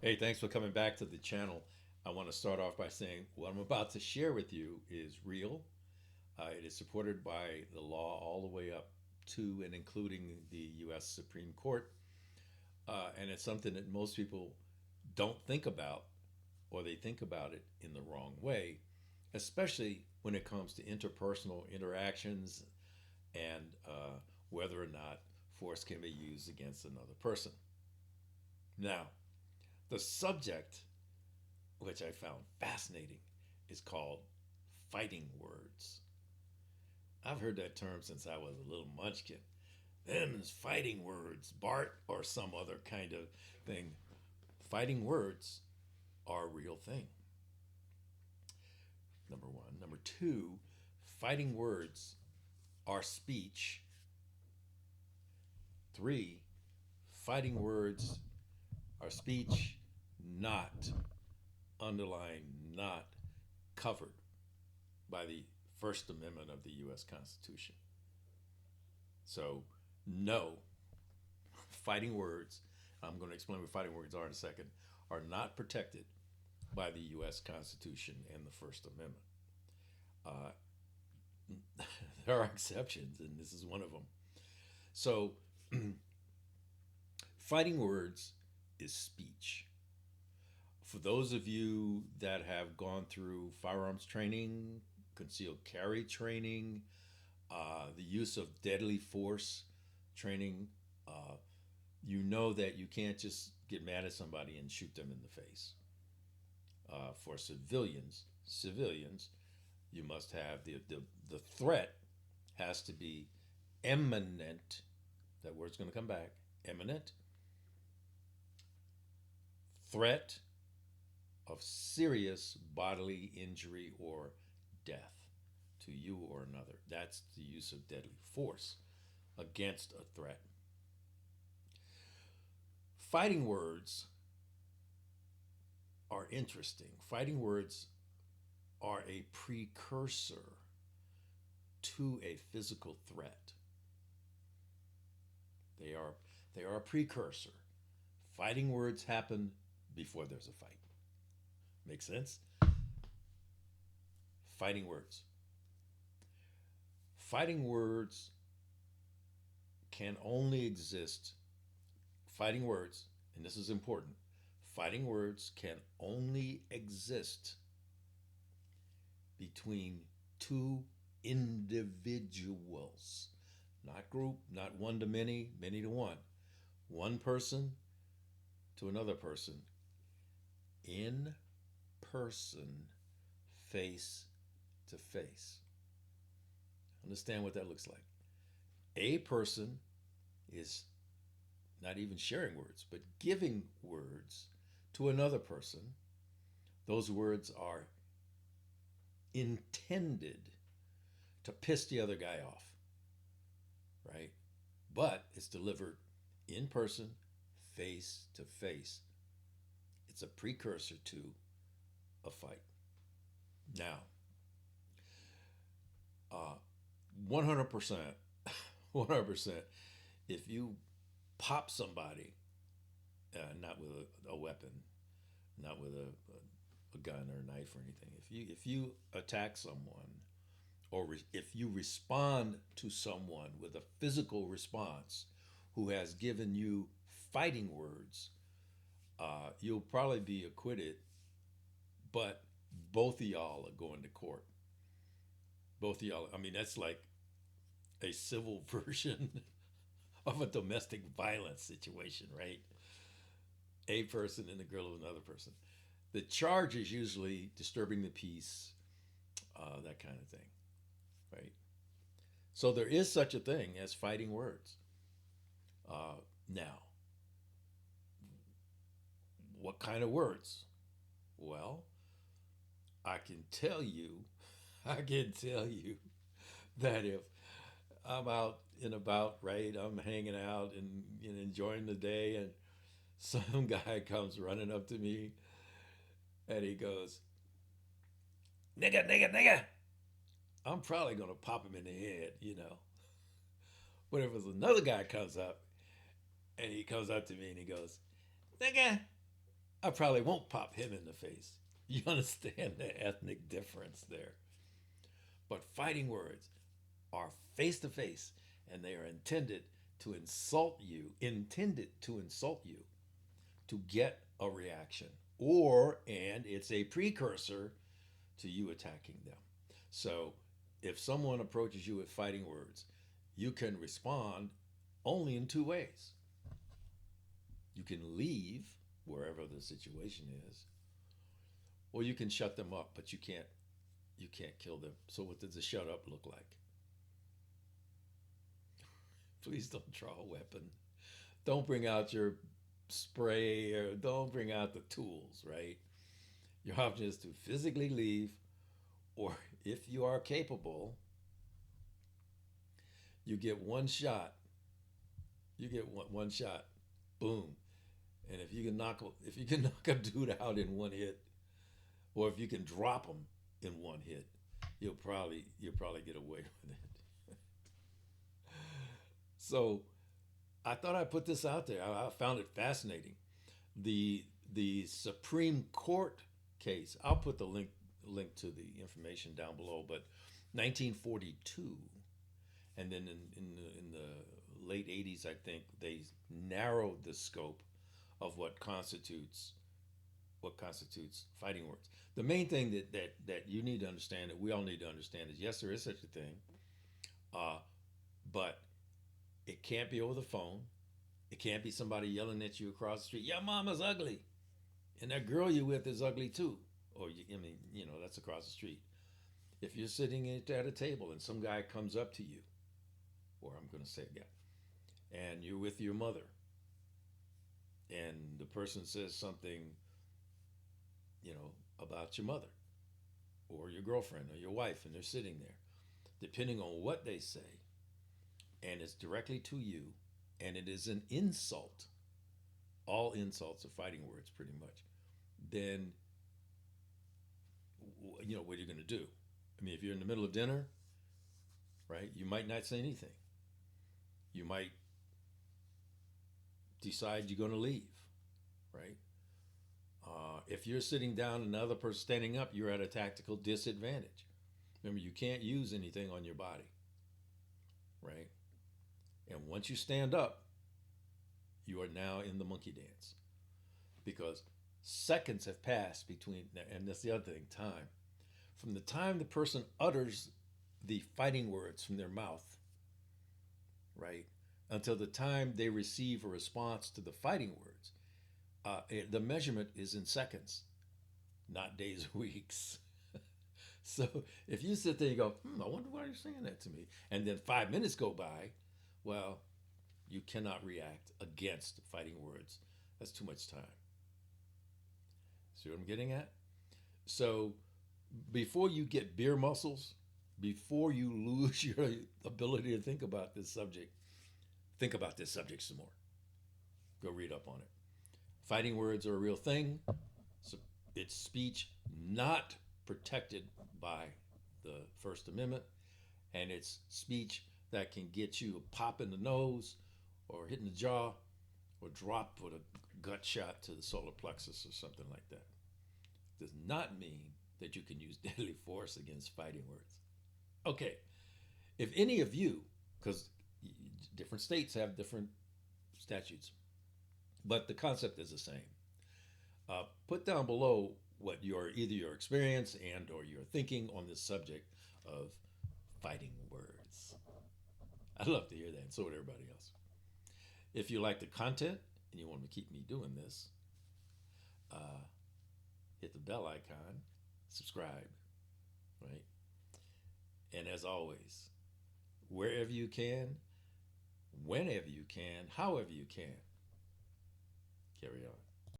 Hey, thanks for coming back to the channel. I want to start off by saying what I'm about to share with you is real. It is supported by the law all the way up to and including the U.S. Supreme Court. And it's something that most people don't think about, or they think about it in the wrong way, especially when it comes to interpersonal interactions and whether or not force can be used against another person. Now, the subject, which I found fascinating, is called fighting words. I've heard that term since I was a little munchkin. Them's fighting words, Bart, or some other kind of thing. Fighting words are a real thing. Number one. Number two, fighting words are speech. Three, fighting words are speech not, underlying, not covered by the First Amendment of the U.S. Constitution. So, no, fighting words, I'm going to explain what fighting words are in a second, are not protected by the U.S. Constitution and the First Amendment. There are exceptions, and this is one of them. So, fighting words is speech. For those of you that have gone through firearms training, concealed carry training, the use of deadly force training, you know that you can't just get mad at somebody and shoot them in the face. For civilians, you must have the threat has to be imminent. That word's going to come back. Imminent threat of serious bodily injury or death to you or another. That's the use of deadly force against a threat. Fighting words are interesting. Fighting words are a precursor to a physical threat. They are they are a precursor. Fighting words happen before there's a fight. Make sense? Fighting words. Fighting words can only exist. Fighting words, and this is important. Fighting words can only exist between two individuals, not group, not one to many, many to one. One person to another person, in person, face to face. Understand what that looks like. A person is not even sharing words, but giving words to another person. Those words are intended to piss the other guy off, right? But it's delivered in person, face to face. It's a precursor to a fight. Now, 100%, 100%, if you pop somebody, not with a weapon, not with a gun or a knife or anything, if you attack someone, or if you respond to someone with a physical response who has given you fighting words, you'll probably be acquitted, but both of y'all are going to court. Both of y'all, I mean, that's like a civil version of a domestic violence situation, right? A person and the girl of another person. The charge is usually disturbing the peace, that kind of thing, right? So there is such a thing as fighting words. Now, what kind of words? Well, I can tell you, I can tell you that if I'm out and about, right, I'm hanging out and enjoying the day, and some guy comes running up to me and he goes, nigga, nigga, nigga, I'm probably going to pop him in the head. But if another guy comes up and he comes up to me and he goes, nigga, I probably won't pop him in the face. You understand the ethnic difference there? But fighting words are face to face, and they are intended to insult you to get a reaction. And it's a precursor to you attacking them. So if someone approaches you with fighting words, you can respond only in two ways. You can leave wherever the situation is, or you can shut them up, but you can't kill them. So what does a shut up look like? Please don't draw a weapon. Don't bring out your spray, or don't bring out the tools, right? Your option is to physically leave, or if you are capable, you get one shot. You get one shot. Boom. And if you can knock a dude out in one hit, or if you can drop him in one hit, you'll probably get away with it. So I thought I'd put this out there. I found it fascinating. The the Supreme Court case. I'll put the link to the information down below. But 1942, and then in the late 80s, I think they narrowed the scope of what constitutes fighting words. The main thing that you need to understand, that we all need to understand, is yes, there is such a thing, uh, but it can't be over the phone. It can't be somebody yelling at you across the street. Your mama's ugly, and that girl you with is ugly too. Or I mean, that's across the street. If you're sitting at a table and some guy comes up to you, or I'm going to say guy, and you're with your mother, and the person says something, about your mother, or your girlfriend, or your wife, and they're sitting there, depending on what they say, and it's directly to you, and it is an insult. All insults are fighting words, pretty much. Then, what are you going to do? I mean, if you're in the middle of dinner, right, you might not say anything. You might decide you're going to leave, right? If you're sitting down and another person standing up, you're at a tactical disadvantage. Remember, you can't use anything on your body, right? And once you stand up, you are now in the monkey dance, because seconds have passed between, and that's the other thing, time. From the time the person utters the fighting words from their mouth, right, until the time they receive a response to the fighting words, the measurement is in seconds, not days or weeks. So if you sit there and go, I wonder why you're saying that to me, and then 5 minutes go by, well, you cannot react against fighting words. That's too much time. See what I'm getting at? So before you get beer muscles, before you lose your ability to think about this subject, think about this subject some more. Go read up on it. Fighting words are a real thing. So it's speech not protected by the First Amendment, and it's speech that can get you a pop in the nose, or hit in the jaw, or drop with a gut shot to the solar plexus or something like that. Does not mean that you can use deadly force against fighting words. Okay, if any of you, because different states have different statutes, but the concept is the same. Put down below what either your experience and or your thinking on this subject of fighting words. I'd love to hear that, and so would everybody else. If you like the content and you want to keep me doing this, uh, hit the bell icon, subscribe, right? And as always, wherever you can, whenever you can, however you can, carry on.